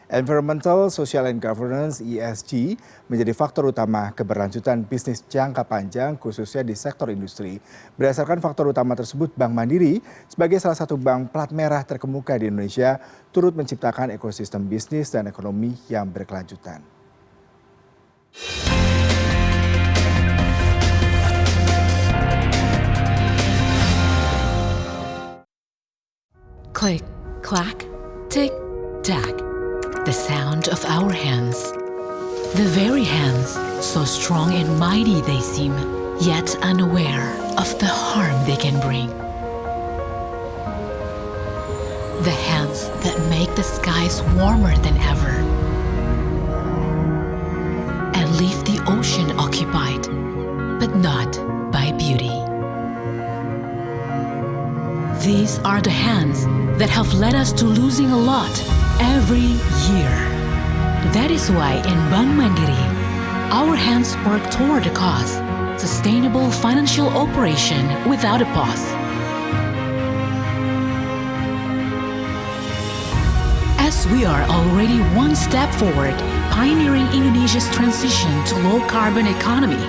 Environmental, Social and Governance (ESG) menjadi faktor utama keberlanjutan bisnis jangka panjang khususnya di sektor industri. Berdasarkan faktor utama tersebut, Bank Mandiri sebagai salah satu bank plat merah terkemuka di Indonesia turut menciptakan ekosistem bisnis dan ekonomi yang berkelanjutan. Click, clack, tick, tack. The sound of our hands. The very hands, so strong and mighty they seem, yet unaware of the harm they can bring. The hands that make the skies warmer than ever and leave the ocean occupied, but not by beauty. These are the hands that have led us to losing a lot every year. That is why in Bank Mandiri, our hands work toward the cause, sustainable financial operation without a pause. As we are already one step forward, pioneering Indonesia's transition to low-carbon economy,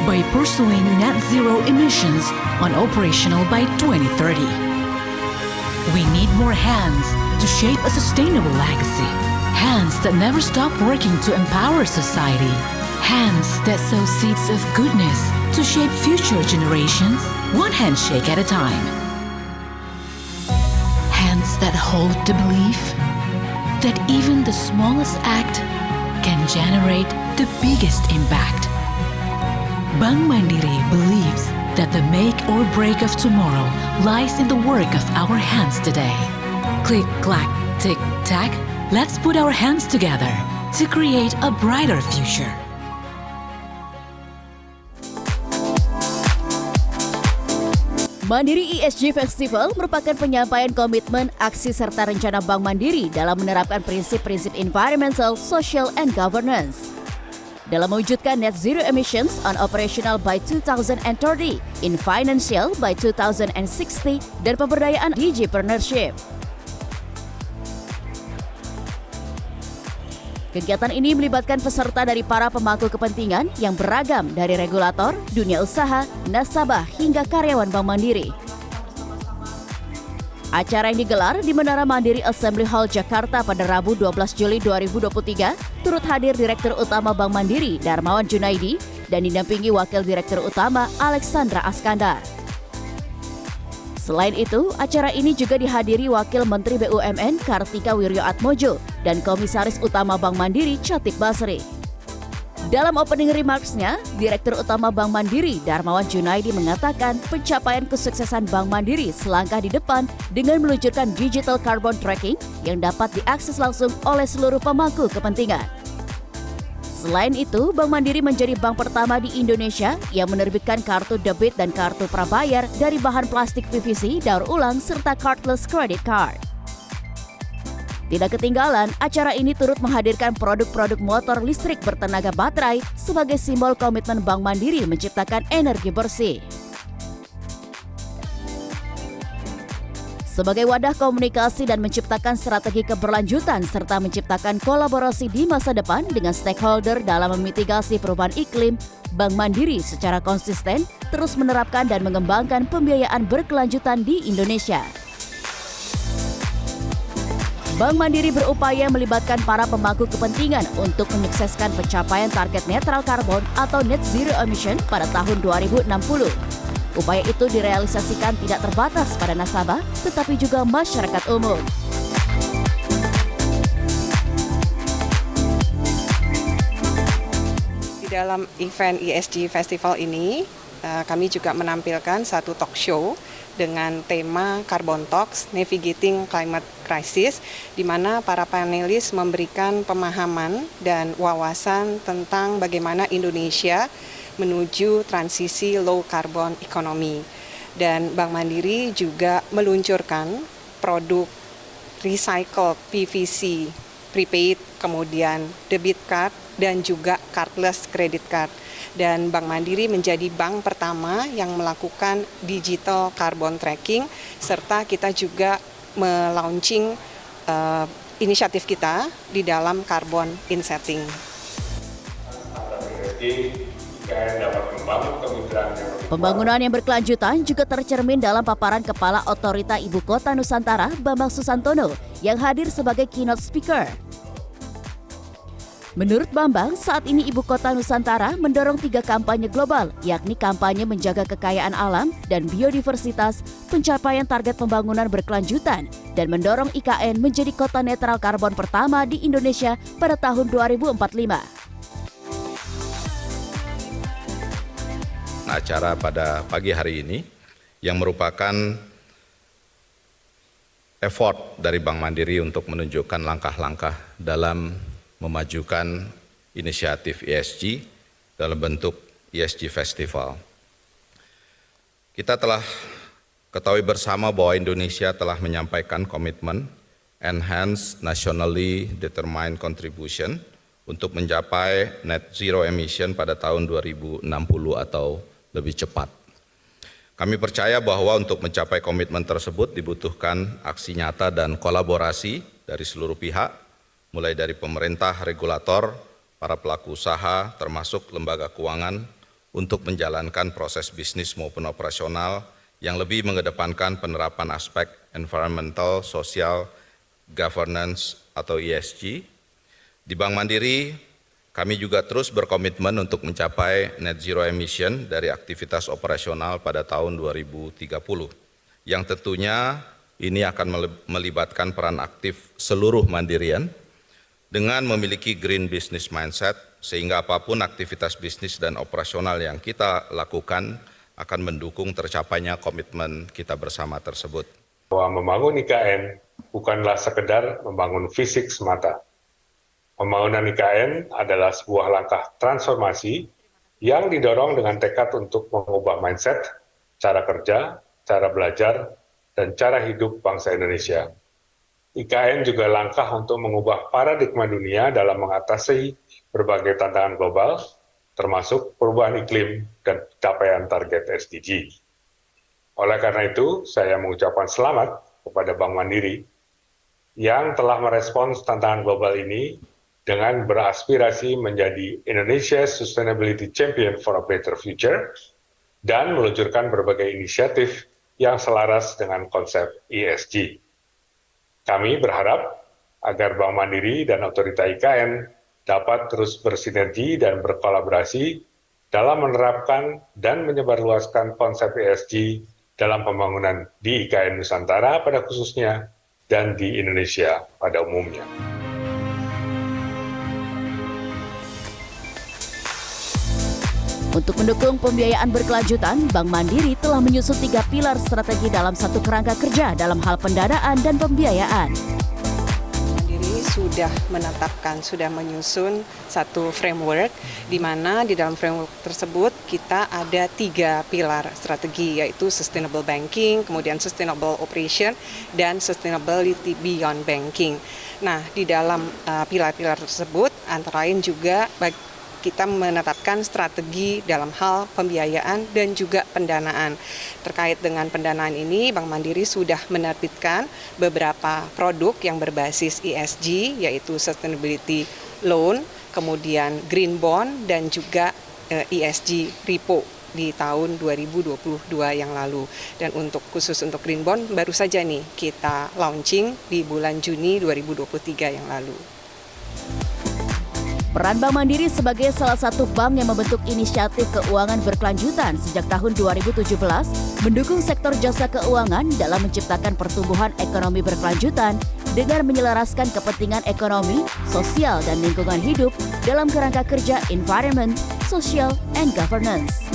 by pursuing net zero emissions on operational by 2030. We need more hands to shape a sustainable legacy. Hands that never stop working to empower society. Hands that sow seeds of goodness to shape future generations, one handshake at a time. Hands that hold the belief that even the smallest act can generate the biggest impact. Bank Mandiri believes that the make or break of tomorrow lies in the work of our hands today. Click, clack, tick, tack. Let's put our hands together to create a brighter future. Mandiri ESG Festival merupakan penyampaian komitmen, aksi serta rencana Bank Mandiri dalam menerapkan prinsip-prinsip environmental, social, and governance. Dalam mewujudkan net zero emissions on operational by 2030, in financial by 2060, dan pemberdayaan digipreneurship. Kegiatan ini melibatkan peserta dari para pemangku kepentingan yang beragam dari regulator, dunia usaha, nasabah, hingga karyawan Bank Mandiri. Acara yang digelar di Menara Mandiri Assembly Hall Jakarta pada Rabu 12 Juli 2023 turut hadir Direktur Utama Bank Mandiri Darmawan Junaidi dan didampingi Wakil Direktur Utama Alexandra Askandar. Selain itu, acara ini juga dihadiri Wakil Menteri BUMN Kartika Wirjoatmojo dan Komisaris Utama Bank Mandiri Chotik Basri. Dalam opening remarks-nya, Direktur Utama Bank Mandiri Darmawan Junaidi mengatakan pencapaian kesuksesan Bank Mandiri selangkah di depan dengan meluncurkan digital carbon tracking yang dapat diakses langsung oleh seluruh pemangku kepentingan. Selain itu, Bank Mandiri menjadi bank pertama di Indonesia yang menerbitkan kartu debit dan kartu prabayar dari bahan plastik PVC daur ulang serta cardless credit card. Tidak ketinggalan, acara ini turut menghadirkan produk-produk motor listrik bertenaga baterai sebagai simbol komitmen Bank Mandiri menciptakan energi bersih. Sebagai wadah komunikasi dan menciptakan strategi keberlanjutan serta menciptakan kolaborasi di masa depan dengan stakeholder dalam memitigasi perubahan iklim, Bank Mandiri secara konsisten terus menerapkan dan mengembangkan pembiayaan berkelanjutan di Indonesia. Bank Mandiri berupaya melibatkan para pemangku kepentingan untuk menyukseskan pencapaian target netral karbon atau net zero emission pada tahun 2060. Upaya itu direalisasikan tidak terbatas pada nasabah, tetapi juga masyarakat umum. Di dalam event ESG Festival ini, kami juga menampilkan satu talk show dengan tema Carbon Talks Navigating Climate Crisis, di mana para panelis memberikan pemahaman dan wawasan tentang bagaimana Indonesia menuju transisi low carbon economy. Dan Bank Mandiri juga meluncurkan produk recycle PVC prepaid, kemudian debit card, dan juga cardless credit card. Dan Bank Mandiri menjadi bank pertama yang melakukan digital carbon tracking, serta kita juga melaunching inisiatif kita di dalam carbon insetting. Pembangunan yang berkelanjutan juga tercermin dalam paparan Kepala Otorita Ibu Kota Nusantara Bambang Susantono yang hadir sebagai keynote speaker. Menurut Bambang, saat ini Ibu Kota Nusantara mendorong 3 kampanye global, yakni kampanye menjaga kekayaan alam dan biodiversitas, pencapaian target pembangunan berkelanjutan, dan mendorong IKN menjadi kota netral karbon pertama di Indonesia pada tahun 2045. Acara pada pagi hari ini yang merupakan effort dari Bank Mandiri untuk menunjukkan langkah-langkah dalam memajukan inisiatif ESG dalam bentuk ESG Festival. Kita telah ketahui bersama bahwa Indonesia telah menyampaikan komitmen Enhanced Nationally Determined Contribution untuk mencapai net zero emission pada tahun 2060 atau lebih cepat. Kami percaya bahwa untuk mencapai komitmen tersebut dibutuhkan aksi nyata dan kolaborasi dari seluruh pihak, mulai dari pemerintah, regulator, para pelaku usaha, termasuk lembaga keuangan, untuk menjalankan proses bisnis maupun operasional yang lebih mengedepankan penerapan aspek environmental, social, governance atau ESG. Di Bank Mandiri, kami juga terus berkomitmen untuk mencapai net zero emission dari aktivitas operasional pada tahun 2030, yang tentunya ini akan melibatkan peran aktif seluruh Mandirian dengan memiliki green business mindset, sehingga apapun aktivitas bisnis dan operasional yang kita lakukan akan mendukung tercapainya komitmen kita bersama tersebut. Bahwa membangun IKN bukanlah sekedar membangun fisik semata. Pembangunan IKN adalah sebuah langkah transformasi yang didorong dengan tekad untuk mengubah mindset, cara kerja, cara belajar, dan cara hidup bangsa Indonesia. IKN juga langkah untuk mengubah paradigma dunia dalam mengatasi berbagai tantangan global, termasuk perubahan iklim dan capaian target SDG. Oleh karena itu, saya mengucapkan selamat kepada Bank Mandiri yang telah merespons tantangan global ini dengan beraspirasi menjadi Indonesia Sustainability Champion for a Better Future dan meluncurkan berbagai inisiatif yang selaras dengan konsep ESG. Kami berharap agar Bank Mandiri dan Otorita IKN dapat terus bersinergi dan berkolaborasi dalam menerapkan dan menyebarluaskan konsep ESG dalam pembangunan di IKN Nusantara pada khususnya dan di Indonesia pada umumnya. Untuk mendukung pembiayaan berkelanjutan, Bank Mandiri telah menyusun 3 pilar strategi dalam satu kerangka kerja dalam hal pendanaan dan pembiayaan. Mandiri sudah menetapkan, sudah menyusun satu framework, di mana di dalam framework tersebut kita ada 3 pilar strategi, yaitu sustainable banking, kemudian sustainable operation, dan sustainability beyond banking. Nah, di dalam pilar-pilar tersebut, antara lain juga kita menetapkan strategi dalam hal pembiayaan dan juga pendanaan. Terkait dengan pendanaan ini, Bank Mandiri sudah menerbitkan beberapa produk yang berbasis ESG, yaitu Sustainability Loan, kemudian Green Bond, dan juga ESG Repo di tahun 2022 yang lalu. Dan khusus untuk Green Bond, baru saja nih kita launching di bulan Juni 2023 yang lalu. Peran Bank Mandiri sebagai salah satu bank yang membentuk inisiatif keuangan berkelanjutan sejak tahun 2017 mendukung sektor jasa keuangan dalam menciptakan pertumbuhan ekonomi berkelanjutan dengan menyelaraskan kepentingan ekonomi, sosial, dan lingkungan hidup dalam kerangka kerja environment, social, and governance.